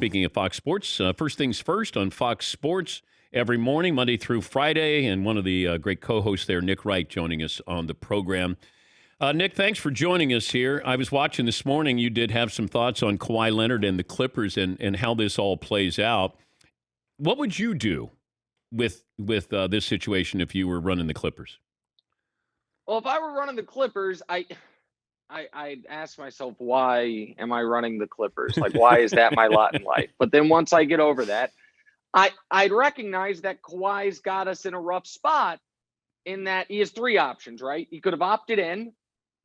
speaking of Fox Sports, first things first on Fox Sports every morning, Monday through Friday, and one of the great co-hosts there, Nick Wright, joining us on the program. Nick, thanks for joining us here. I was watching this morning. You did have some thoughts on Kawhi Leonard and the Clippers and how this all plays out. What would you do with this situation if you were running the Clippers? Well, if I were running the Clippers, I'd ask myself, why am I running the Clippers? Like, why is that my lot in life? But then once I get over that, I'd recognize that Kawhi's got us in a rough spot in that he has three options, right? He could have opted in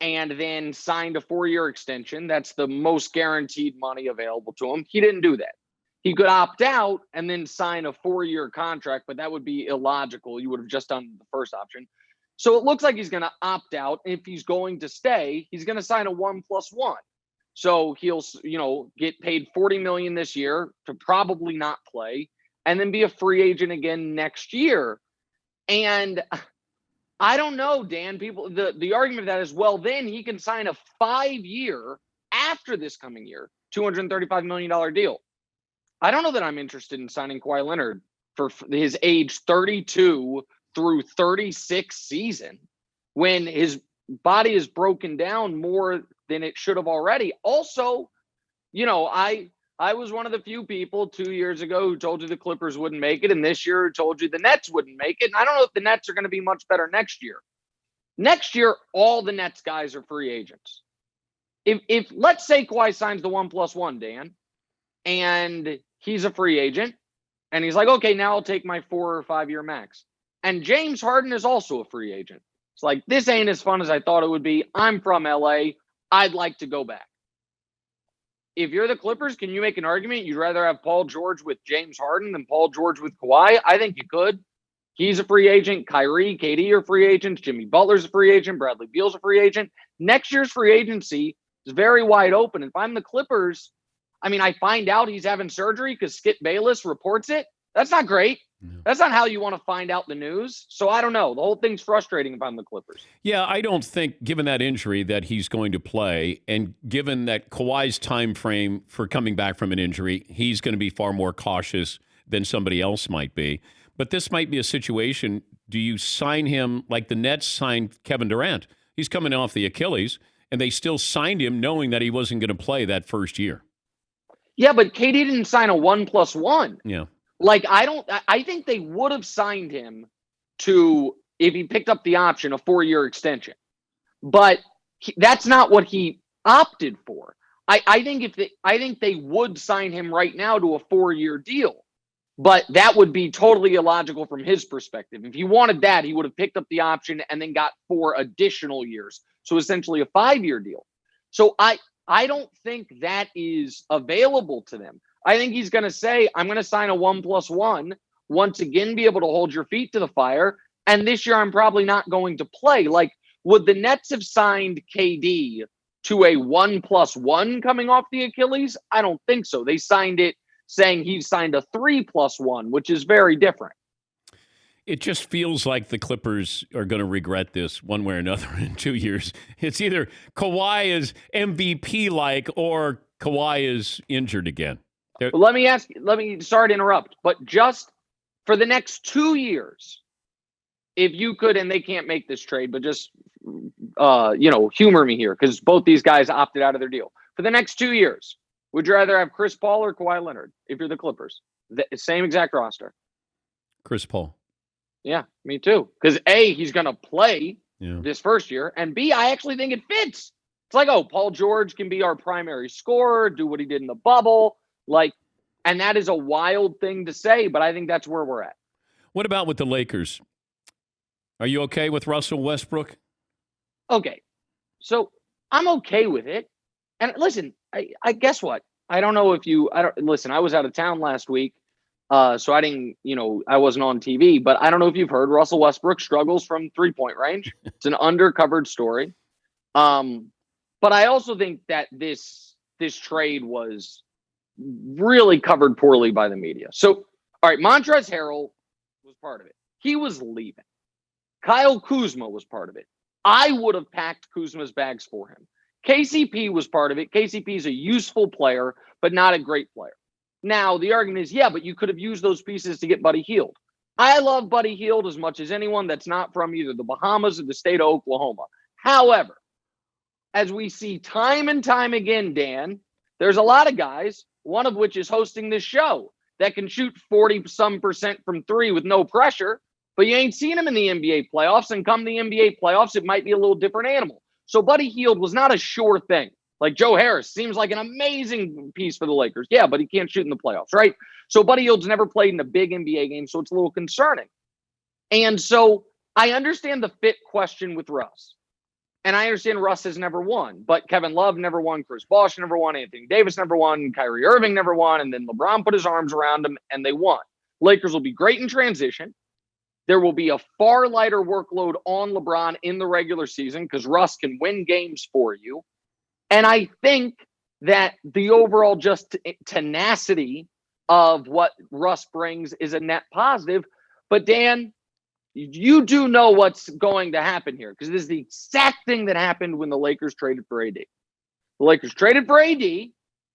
and then signed a 4-year extension. That's the most guaranteed money available to him. He didn't do that. He could opt out and then sign a 4-year contract, but that would be illogical. You would have just done the first option. So it looks like he's going to opt out. If he's going to stay, he's going to sign a 1+1. So he'll, get paid $40 million this year to probably not play and then be a free agent again next year. And I don't know, Dan, people, the argument of that is, well, then he can sign a 5-year after this coming year, $235 million deal. I don't know that I'm interested in signing Kawhi Leonard for his age 32 through 36 season when his body is broken down more than it should have already. Also, I was one of the few people 2 years ago who told you the Clippers wouldn't make it, and this year who told you the Nets wouldn't make it. And I don't know if the Nets are going to be much better next year. Next year, all the Nets guys are free agents. If let's say Kawhi signs the 1+1, Dan, and he's a free agent, and he's like, okay, now I'll take my 4 or 5 year max. And James Harden is also a free agent. It's like, this ain't as fun as I thought it would be. I'm from LA. I'd like to go back. If you're the Clippers, can you make an argument you'd rather have Paul George with James Harden than Paul George with Kawhi? I think you could. He's a free agent. Kyrie, KD are free agents. Jimmy Butler's a free agent. Bradley Beal's a free agent. Next year's free agency is very wide open. If I'm the Clippers, I find out he's having surgery because Skip Bayless reports it. That's not great. No. That's not how you want to find out the news. So I don't know. The whole thing's frustrating if I'm the Clippers. Yeah, I don't think, given that injury, that he's going to play. And given that Kawhi's time frame for coming back from an injury, he's going to be far more cautious than somebody else might be. But this might be a situation, do you sign him like the Nets signed Kevin Durant? He's coming off the Achilles, and they still signed him knowing that he wasn't going to play that first year. Yeah, but KD didn't sign a 1+1. Yeah. I think they would have signed him to, if he picked up the option, a 4-year extension. But that's not what he opted for. I think they would sign him right now to a 4-year deal. But that would be totally illogical from his perspective. If he wanted that, he would have picked up the option and then got 4 additional years. So essentially a 5-year deal. So I don't think that is available to them. I think he's going to say, I'm going to sign a 1+1, once again, be able to hold your feet to the fire. And this year, I'm probably not going to play. Like, would the Nets have signed KD to a 1+1 coming off the Achilles? I don't think so. They signed it saying he signed a 3+1, which is very different. It just feels like the Clippers are going to regret this one way or another in 2 years. It's either Kawhi is MVP-like or Kawhi is injured again. Sorry to interrupt, but just for the next 2 years, if you could, and they can't make this trade, but just, humor me here, because both these guys opted out of their deal. For the next 2 years, would you rather have Chris Paul or Kawhi Leonard if you're the Clippers? The same exact roster. Chris Paul. Yeah, me too. Because A, he's going to play this first year, and B, I actually think it fits. It's like, Paul George can be our primary scorer, do what he did in the bubble. And that is a wild thing to say, but I think that's where we're at. What about with the Lakers? Are you okay with Russell Westbrook? Okay. So I'm okay with it. And listen, I guess what? I don't know if I was out of town last week. So I didn't, I wasn't on TV, but I don't know if you've heard Russell Westbrook struggles from 3-point range. It's an undercovered story. But I also think that this trade was really covered poorly by the media. So, all right, Montrezl Harrell was part of it. He was leaving. Kyle Kuzma was part of it. I would have packed Kuzma's bags for him. KCP was part of it. KCP is a useful player, but not a great player. Now, the argument is, yeah, but you could have used those pieces to get Buddy Hield. I love Buddy Hield as much as anyone that's not from either the Bahamas or the state of Oklahoma. However, as we see time and time again, Dan, there's a lot of guys, one of which is hosting this show, that can shoot 40-some% from three with no pressure, but you ain't seen him in the NBA playoffs, and come the NBA playoffs, it might be a little different animal. So Buddy Hield was not a sure thing. Like Joe Harris seems like an amazing piece for the Lakers. Yeah, but he can't shoot in the playoffs, right? So Buddy Hield's never played in a big NBA game, so it's a little concerning. And so I understand the fit question with Russ. And I understand Russ has never won, but Kevin Love never won, Chris Bosh never won, Anthony Davis never won, Kyrie Irving never won, and then LeBron put his arms around him and they won. Lakers will be great in transition. There will be a far lighter workload on LeBron in the regular season because Russ can win games for you. And I think that the overall just tenacity of what Russ brings is a net positive. But Dan, you do know what's going to happen here because this is the exact thing that happened when the Lakers traded for AD. The Lakers traded for AD,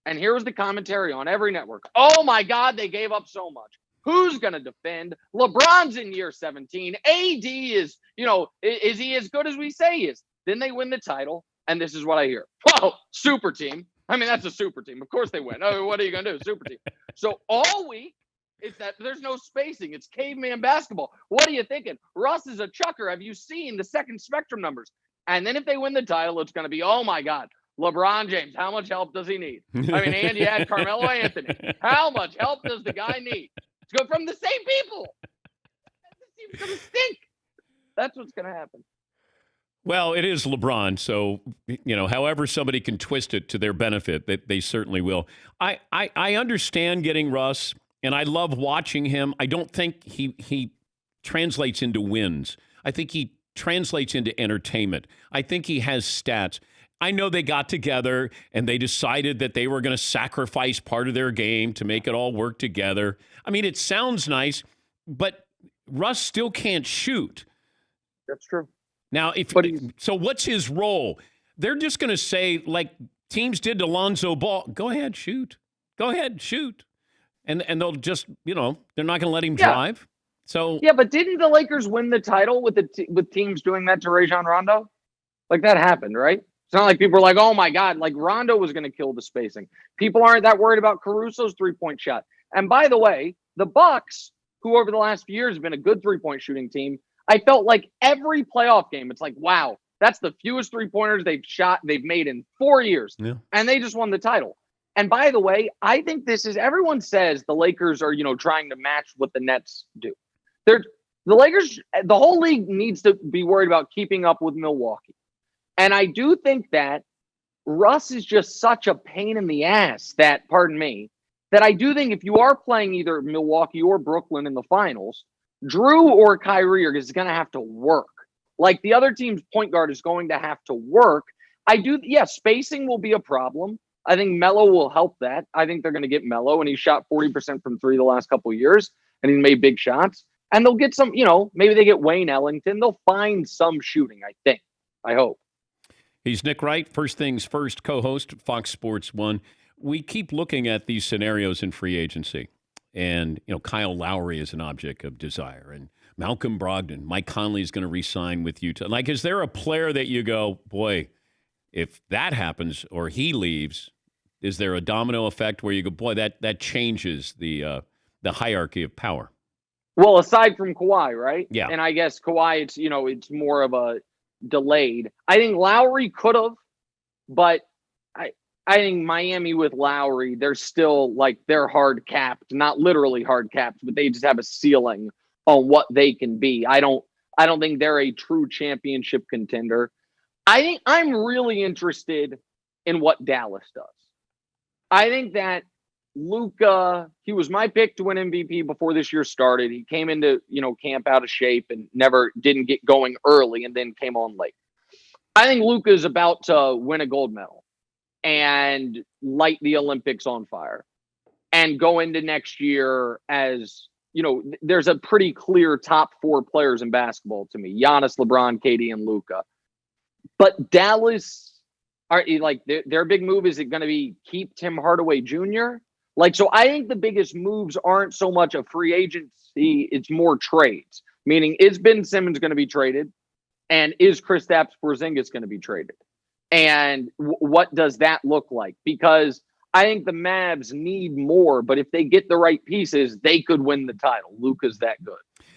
and here was the commentary on every network. Oh my God, they gave up so much. Who's going to defend? LeBron's in year 17. AD is, is he as good as we say he is? Then they win the title, and this is what I hear. Whoa, super team. I mean, that's a super team. Of course they win. Oh, what are you going to do? Super team. So all week, it's that there's no spacing. It's caveman basketball. What are you thinking? Russ is a chucker. Have you seen the second spectrum numbers? And then if they win the title, it's going to be, oh my God, LeBron James, how much help does he need? I mean, and you had Carmelo Anthony. How much help does the guy need? It's good from the same people. This team's going to stink. That's what's going to happen. Well, it is LeBron, so, however somebody can twist it to their benefit, they certainly will. I understand getting Russ, and I love watching him. I don't think he translates into wins. I think he translates into entertainment. I think he has stats. I know they got together, and they decided that they were going to sacrifice part of their game to make it all work together. I mean, it sounds nice, but Russ still can't shoot. That's true. Now, so what's his role? They're just going to say, like teams did to Lonzo Ball, go ahead, shoot. Go ahead, shoot. And they'll just, they're not going to let him drive. So yeah, but didn't the Lakers win the title with with teams doing that to Rajon Rondo? Like that happened, right? It's not like people were like, oh my God, like Rondo was going to kill the spacing. People aren't that worried about Caruso's 3-point shot. And by the way, the Bucks, who over the last few years have been a good 3-point shooting team, I felt like every playoff game, it's like, wow, that's the fewest 3-pointers they've made in 4 years. Yeah. And they just won the title. And by the way, I think everyone says the Lakers are, trying to match what the Nets do. The Lakers, the whole league needs to be worried about keeping up with Milwaukee. And I do think that Russ is just such a pain in the ass that I do think if you are playing either Milwaukee or Brooklyn in the finals, Drew or Kyrie are going to have to work. Like the other team's point guard is going to have to work. Spacing will be a problem. I think Melo will help that. I think they're going to get Melo, and he shot 40% from three the last couple of years, and he's made big shots. And they'll get some, maybe they get Wayne Ellington. They'll find some shooting, I think. I hope. He's Nick Wright, First Things First co-host, Fox Sports 1. We keep looking at these scenarios in free agency. And, Kyle Lowry is an object of desire. And Malcolm Brogdon, Mike Conley is going to re-sign with Utah. Like, is there a player that you go, boy, if that happens or he leaves, is there a domino effect where you go, boy, that changes the hierarchy of power? Well, aside from Kawhi, right? Yeah. And I guess Kawhi, it's more of a delayed. I think Lowry could have, but I think Miami with Lowry, they're still they're hard capped, not literally hard capped, but they just have a ceiling on what they can be. I don't think they're a true championship contender. I think I'm really interested in what Dallas does. I think that Luka, he was my pick to win MVP before this year started. He came into, camp out of shape and didn't get going early and then came on late. I think Luka is about to win a gold medal and light the Olympics on fire and go into next year as, there's a pretty clear top 4 players in basketball to me. Giannis, LeBron, KD, and Luka. But Dallas, their big move, is it going to be keep Tim Hardaway Jr.? Like, so I think the biggest moves aren't so much a free agency, it's more trades. Meaning, is Ben Simmons going to be traded? And is Kristaps Porzingis going to be traded? And what does that look like? Because I think the Mavs need more, but if they get the right pieces, they could win the title. Luka's that good.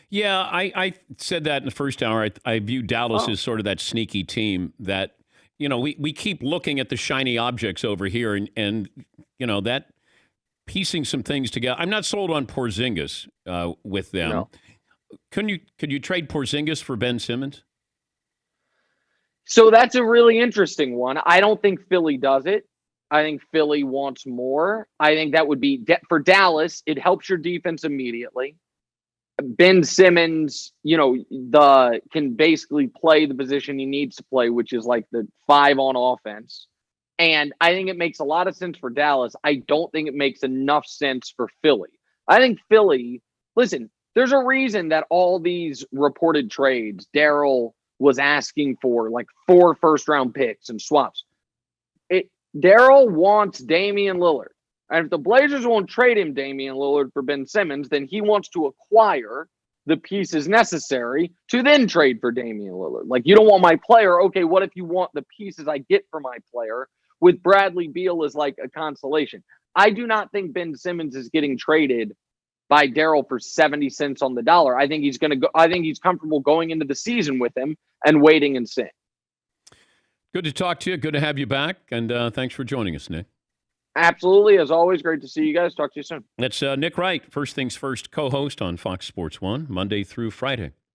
Yeah, I said that in the first hour. I view Dallas as sort of that sneaky team that, we keep looking at the shiny objects over here and that piecing some things together. I'm not sold on Porzingis with them. No. Could you trade Porzingis for Ben Simmons? So that's a really interesting one. I don't think Philly does it. I think Philly wants more. I think that would be for Dallas. It helps your defense immediately. Ben Simmons, can basically play the position he needs to play, which is like the 5 on offense. And I think it makes a lot of sense for Dallas. I don't think it makes enough sense for Philly. I think Philly, listen, there's a reason that all these reported trades, Daryl was asking for like 4 first-round picks and swaps. Daryl wants Damian Lillard. And if the Blazers won't trade him Damian Lillard for Ben Simmons, then he wants to acquire the pieces necessary to then trade for Damian Lillard. Like, you don't want my player. Okay, what if you want the pieces I get for my player with Bradley Beal as like a consolation? I do not think Ben Simmons is getting traded by Daryl for 70 cents on the dollar. I think he's going to go. I think he's comfortable going into the season with him and waiting and seeing. Good to talk to you. Good to have you back. And thanks for joining us, Nick. Absolutely. As always, great to see you guys. Talk to you soon. That's Nick Wright, First Things First co-host on Fox Sports 1, Monday through Friday.